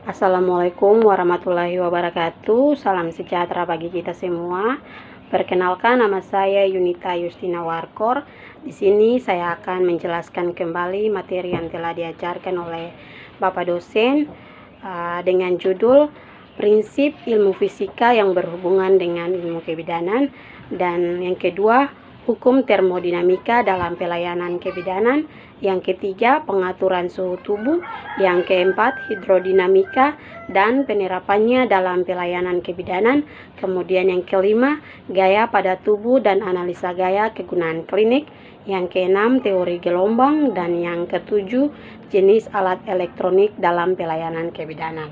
Assalamualaikum warahmatullahi wabarakatuh. Salam sejahtera bagi kita semua. Perkenalkan, nama saya Yunita Yustina Warkor. Di sini saya akan menjelaskan kembali materi yang telah diajarkan oleh Bapak dosen dengan judul Prinsip Ilmu Fisika yang berhubungan dengan ilmu kebidanan, dan yang kedua, Hukum termodinamika dalam pelayanan kebidanan. Yang ketiga, pengaturan suhu tubuh. Yang keempat, hidrodinamika dan penerapannya dalam pelayanan kebidanan. Kemudian yang kelima, gaya pada tubuh dan analisa gaya kegunaan klinik. Yang keenam, teori gelombang. Dan yang ketujuh, jenis alat elektronik dalam pelayanan kebidanan.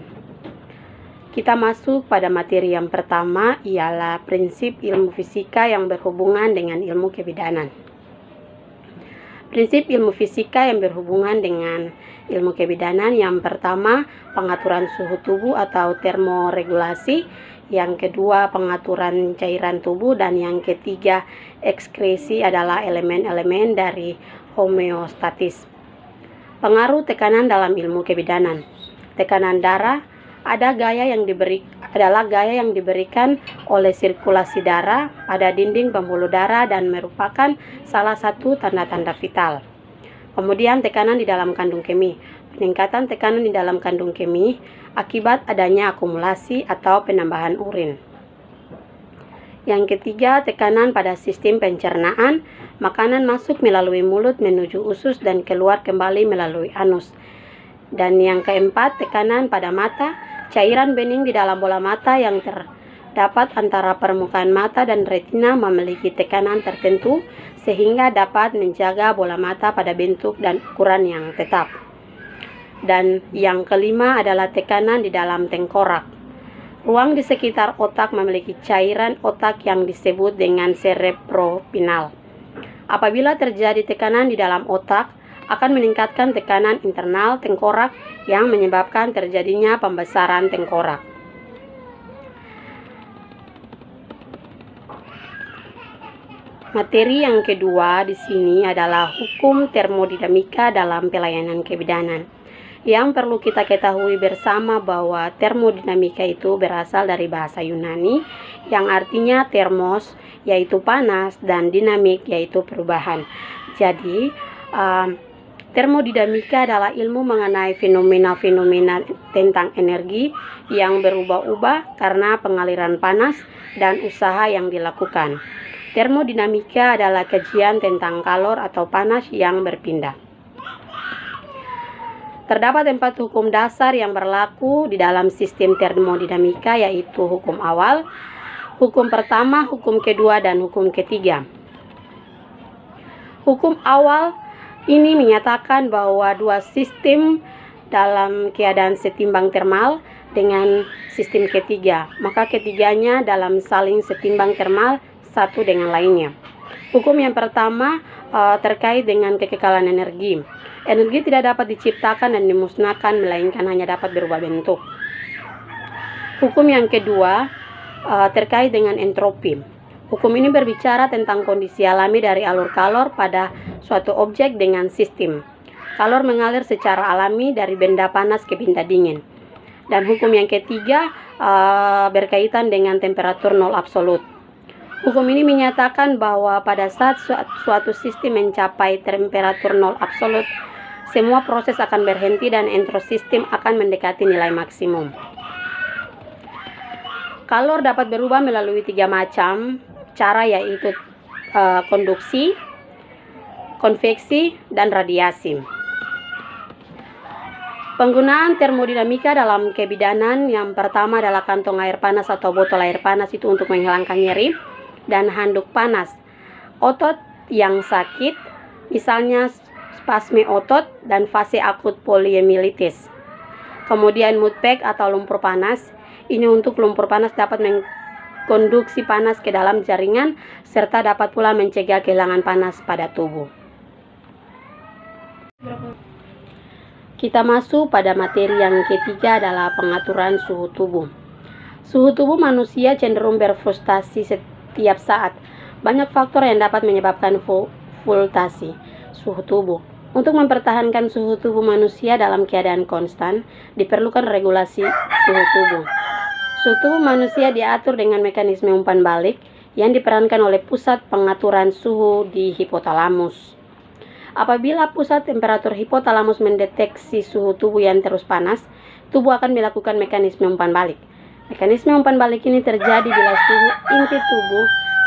Kita masuk pada materi yang pertama, ialah prinsip ilmu fisika yang berhubungan dengan ilmu kebidanan. Prinsip ilmu fisika yang berhubungan dengan ilmu kebidanan, yang pertama, pengaturan suhu tubuh atau termoregulasi. Yang kedua, pengaturan cairan tubuh. Dan yang ketiga, ekskresi adalah elemen-elemen dari homeostatis. Pengaruh tekanan dalam ilmu kebidanan. Tekanan darah adalah gaya yang diberikan oleh sirkulasi darah pada dinding pembuluh darah dan merupakan salah satu tanda-tanda vital. Kemudian tekanan di dalam kandung kemih. Peningkatan tekanan di dalam kandung kemih akibat adanya akumulasi atau penambahan urin. Yang ketiga, tekanan pada sistem pencernaan. Makanan masuk melalui mulut menuju usus dan keluar kembali melalui anus. Dan yang keempat, tekanan pada mata. Cairan bening di dalam bola mata yang terdapat antara permukaan mata dan retina memiliki tekanan tertentu sehingga dapat menjaga bola mata pada bentuk dan ukuran yang tetap. Dan yang kelima adalah tekanan di dalam tengkorak. Ruang di sekitar otak memiliki cairan otak yang disebut dengan cerebrospinal. Apabila terjadi tekanan di dalam otak, akan meningkatkan tekanan internal tengkorak yang menyebabkan terjadinya pembesaran tengkorak. Materi yang kedua di sini adalah hukum termodinamika dalam pelayanan kebidanan. Yang perlu kita ketahui bersama bahwa termodinamika itu berasal dari bahasa Yunani yang artinya termos yaitu panas dan dinamik yaitu perubahan. Jadi termodinamika adalah ilmu mengenai fenomena-fenomena tentang energi yang berubah-ubah karena pengaliran panas dan usaha yang dilakukan. Termodinamika adalah kajian tentang kalor atau panas yang berpindah. Terdapat 4 hukum dasar yang berlaku di dalam sistem termodinamika, yaitu hukum awal, hukum pertama, hukum kedua, dan hukum ketiga. Hukum awal ini menyatakan bahwa dua sistem dalam keadaan setimbang termal dengan sistem ketiga, maka ketiganya dalam saling setimbang termal satu dengan lainnya. Hukum yang pertama terkait dengan kekekalan energi. Energi tidak dapat diciptakan dan dimusnahkan, melainkan hanya dapat berubah bentuk. Hukum yang kedua terkait dengan entropi. Hukum ini berbicara tentang kondisi alami dari alur kalor pada suatu objek dengan sistem. Kalor mengalir secara alami dari benda panas ke benda dingin. Dan hukum yang ketiga berkaitan dengan temperatur nol absolut. Hukum ini menyatakan bahwa pada saat suatu sistem mencapai temperatur nol absolut, semua proses akan berhenti dan entrosistem akan mendekati nilai maksimum. Kalor dapat berubah melalui 3 macam cara, yaitu konduksi, konveksi, dan radiasi. Penggunaan termodinamika dalam kebidanan, yang pertama adalah kantong air panas atau botol air panas itu untuk menghilangkan nyeri, dan handuk panas. Otot yang sakit, misalnya spasme otot dan fase akut poliomyelitis. Kemudian mudpack atau lumpur panas, ini untuk lumpur panas dapat konduksi panas ke dalam jaringan serta dapat pula mencegah kehilangan panas pada tubuh. Kita masuk pada materi yang ketiga adalah pengaturan suhu tubuh. Suhu tubuh manusia cenderung berfluktuasi setiap saat. Banyak faktor yang dapat menyebabkan fluktuasi suhu tubuh. Untuk mempertahankan suhu tubuh manusia dalam keadaan konstan, diperlukan regulasi suhu tubuh. Suhu tubuh manusia diatur dengan mekanisme umpan balik yang diperankan oleh pusat pengaturan suhu di hipotalamus. Apabila pusat temperatur hipotalamus mendeteksi suhu tubuh yang terus panas, tubuh akan melakukan mekanisme umpan balik. Mekanisme umpan balik ini terjadi bila suhu inti tubuh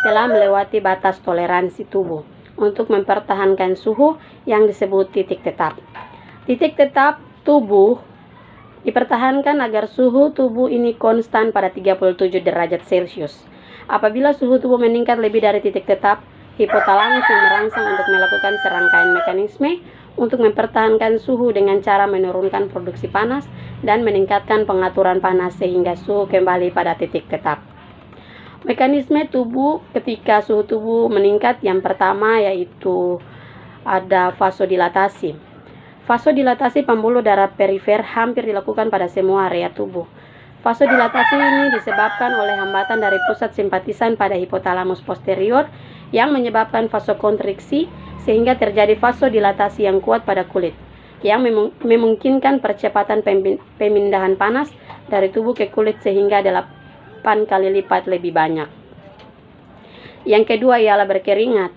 telah melewati batas toleransi tubuh untuk mempertahankan suhu yang disebut titik tetap. Titik tetap tubuh dipertahankan agar suhu tubuh ini konstan pada 37 derajat Celcius. Apabila suhu tubuh meningkat lebih dari titik tetap, hipotalamus yang merangsang untuk melakukan serangkaian mekanisme untuk mempertahankan suhu dengan cara menurunkan produksi panas dan meningkatkan pengaturan panas sehingga suhu kembali pada titik tetap. Mekanisme tubuh ketika suhu tubuh meningkat yang pertama yaitu ada vasodilatasi. Vasodilatasi pembuluh darah perifer hampir dilakukan pada semua area tubuh. Vasodilatasi ini disebabkan oleh hambatan dari pusat simpatisan pada hipotalamus posterior yang menyebabkan vasokonstriksi sehingga terjadi vasodilatasi yang kuat pada kulit yang memungkinkan percepatan pemindahan panas dari tubuh ke kulit sehingga 8 kali lipat lebih banyak. Yang kedua ialah berkeringat.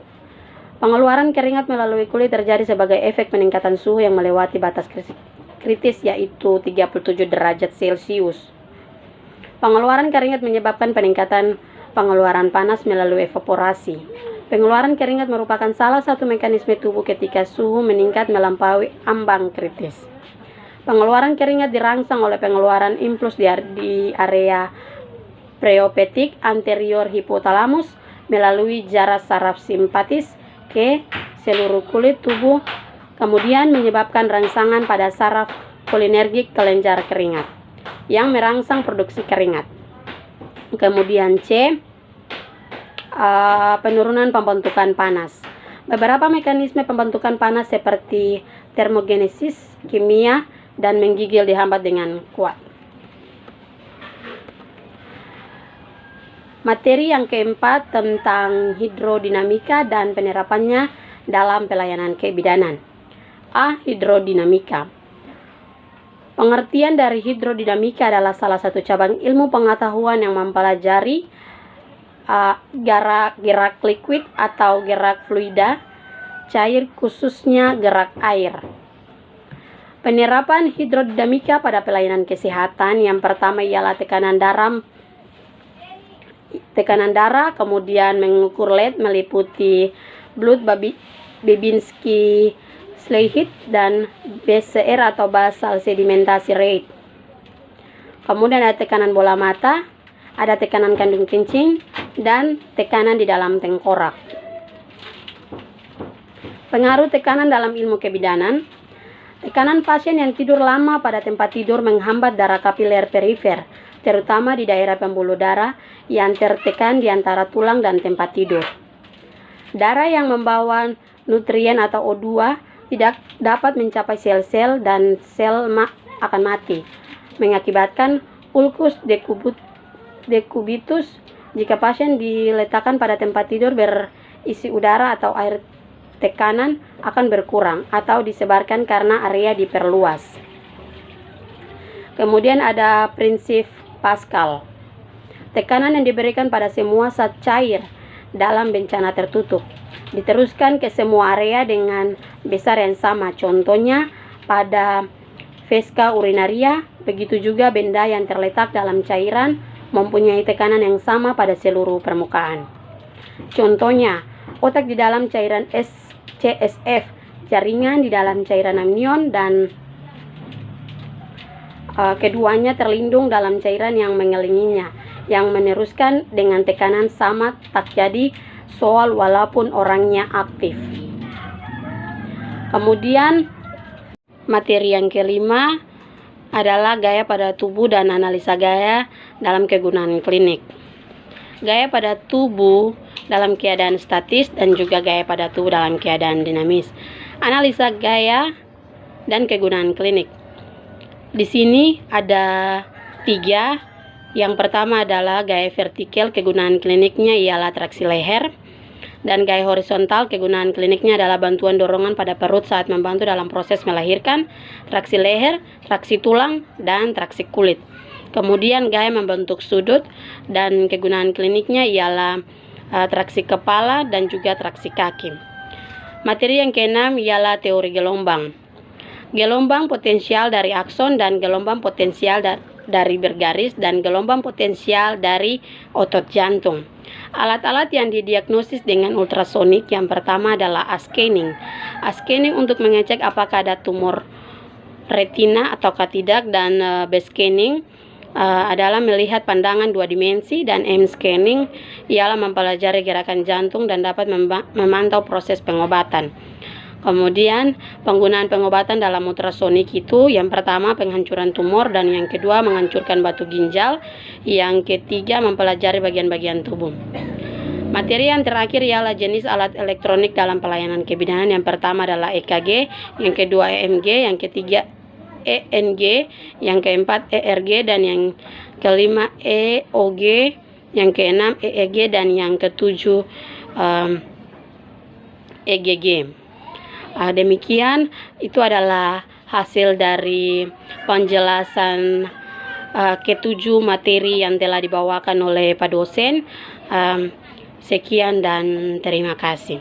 Pengeluaran keringat melalui kulit terjadi sebagai efek peningkatan suhu yang melewati batas kritis yaitu 37 derajat Celcius. Pengeluaran keringat menyebabkan peningkatan pengeluaran panas melalui evaporasi. Pengeluaran keringat merupakan salah satu mekanisme tubuh ketika suhu meningkat melampaui ambang kritis. Pengeluaran keringat dirangsang oleh pengeluaran impuls di area preopetik anterior hipotalamus melalui jarak saraf simpatis ke seluruh kulit tubuh, kemudian menyebabkan rangsangan pada saraf kolinergik kelenjar keringat yang merangsang produksi keringat. Kemudian C, penurunan pembentukan panas. Beberapa mekanisme pembentukan panas seperti termogenesis kimia dan menggigil dihambat dengan kuat. Materi yang keempat tentang hidrodinamika dan penerapannya dalam pelayanan kebidanan. A. Hidrodinamika. Pengertian dari hidrodinamika adalah salah satu cabang ilmu pengetahuan yang mempelajari gerak liquid atau gerak fluida cair, khususnya gerak air. Penerapan hidrodinamika pada pelayanan kesehatan yang pertama ialah tekanan darah, kemudian mengukur LED meliputi blood Babinski Sleight dan BCR atau basal sedimentasi rate. Kemudian ada tekanan bola mata, ada tekanan kandung kencing, dan tekanan di dalam tengkorak. Pengaruh tekanan dalam ilmu kebidanan. Tekanan pasien yang tidur lama pada tempat tidur menghambat darah kapiler perifer, terutama di daerah pembuluh darah yang tertekan di antara tulang dan tempat tidur. Darah yang membawa nutrien atau O2 tidak dapat mencapai sel-sel dan sel akan mati, mengakibatkan ulcus decubitus jika pasien diletakkan pada tempat tidur berisi udara atau air. Tekanan akan berkurang atau disebarkan karena area diperluas. Kemudian ada prinsip Pascal. Tekanan yang diberikan pada semua zat cair dalam bencana tertutup diteruskan ke semua area dengan besar yang sama. Contohnya pada veska urinaria, begitu juga benda yang terletak dalam cairan mempunyai tekanan yang sama pada seluruh permukaan. Contohnya, otak di dalam cairan CSF, jaringan di dalam cairan amnion, dan keduanya terlindung dalam cairan yang mengelilinginya, yang meneruskan dengan tekanan sama tak jadi soal walaupun orangnya aktif. Kemudian materi yang kelima adalah gaya pada tubuh dan analisa gaya dalam kegunaan klinik. Gaya pada tubuh dalam keadaan statis dan juga gaya pada tubuh dalam keadaan dinamis. Analisa gaya dan kegunaan klinik. Di sini ada 3. Yang pertama adalah gaya vertikal, kegunaan kliniknya ialah traksi leher. Dan gaya horizontal, kegunaan kliniknya adalah bantuan dorongan pada perut saat membantu dalam proses melahirkan, traksi leher, traksi tulang, dan traksi kulit. Kemudian gaya membentuk sudut, dan kegunaan kliniknya ialah traksi kepala dan juga traksi kaki. Materi yang keenam ialah teori gelombang. Gelombang potensial dari akson dan gelombang potensial dari bergaris dan gelombang potensial dari otot jantung. Alat-alat yang didiagnosis dengan ultrasonik yang pertama adalah A-scanning. A-scanning untuk mengecek apakah ada tumor retina ataukah tidak, dan B-scanning adalah melihat pandangan 2 dimensi, dan M-scanning ialah mempelajari gerakan jantung dan dapat memantau proses pengobatan. Kemudian penggunaan pengobatan dalam ultrasonik itu yang pertama penghancuran tumor, dan yang kedua menghancurkan batu ginjal, yang ketiga mempelajari bagian-bagian tubuh. Materi yang terakhir ialah jenis alat elektronik dalam pelayanan kebidanan. Yang pertama adalah EKG, yang kedua EMG, yang ketiga ENG, yang keempat ERG, dan yang kelima EOG, yang keenam EEG, dan yang ketujuh EGG. Demikian itu adalah hasil dari penjelasan ketujuh materi yang telah dibawakan oleh Pak dosen. Sekian dan terima kasih.